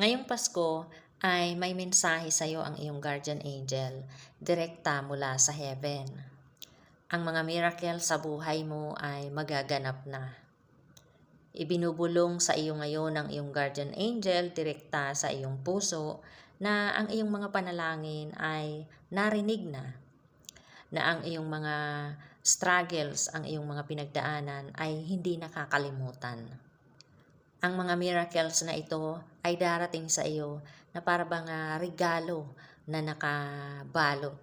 Ngayong Pasko ay may mensahe sa iyo ang iyong guardian angel, direkta mula sa heaven. Ang mga miracle sa buhay mo ay magaganap na. Ibinubulong sa iyo ngayon ng iyong guardian angel direkta sa iyong puso na ang iyong mga panalangin ay narinig na ang iyong mga struggles, ang iyong mga pinagdaanan ay hindi nakakalimutan. Ang mga miracles na ito ay darating sa iyo na para bang regalo na nakabalot.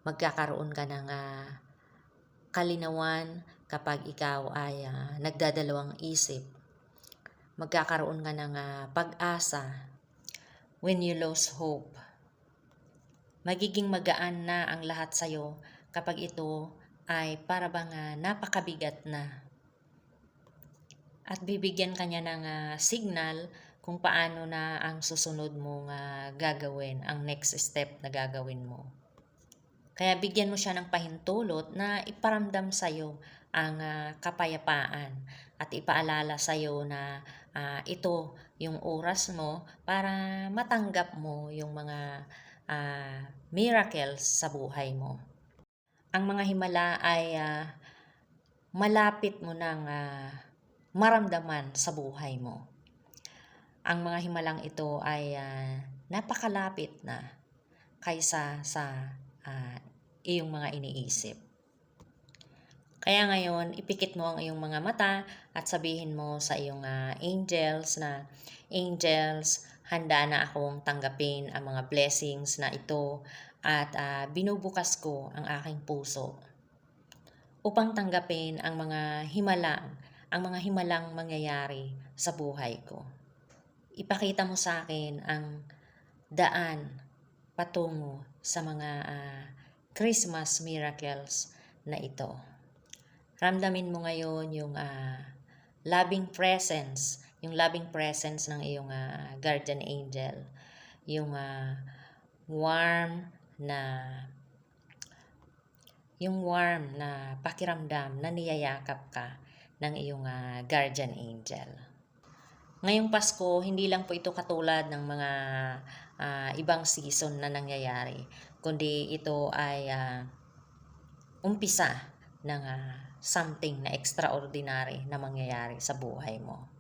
Magkakaroon ka ng kalinawan kapag ikaw ay nagdadalawang isip. Magkakaroon ka ng pag-asa when you lose hope. Magiging magaan na ang lahat sa iyo kapag ito ay para bang napakabigat na. At bibigyan ka niya ng signal kung paano na ang susunod mong gagawin, ang next step na gagawin mo. Kaya bigyan mo siya ng pahintulot na iparamdam sa iyo ang kapayapaan at ipaalala sa iyo na ito yung oras mo para matanggap mo yung mga miracles sa buhay mo. Ang mga himala ay malapit mo nang maramdaman sa buhay mo. Ang mga himalang ito ay napakalapit na kaysa sa iyong mga iniisip. Kaya ngayon, ipikit mo ang iyong mga mata at sabihin mo sa iyong angels na, Angels, handa na akong tanggapin ang mga blessings na ito at binubukas ko ang aking puso upang tanggapin ang mga himalang mangyayari sa buhay ko. Ipakita mo sa akin ang daan patungo sa mga Christmas miracles na ito. Ramdamin mo ngayon yung loving presence ng iyong guardian angel, yung warm na pakiramdam na niyayakap ka ng iyong guardian angel. Ngayong Pasko, hindi lang po ito katulad ng mga ibang season na nangyayari, kundi ito ay umpisa ng something na extraordinary na mangyayari sa buhay mo.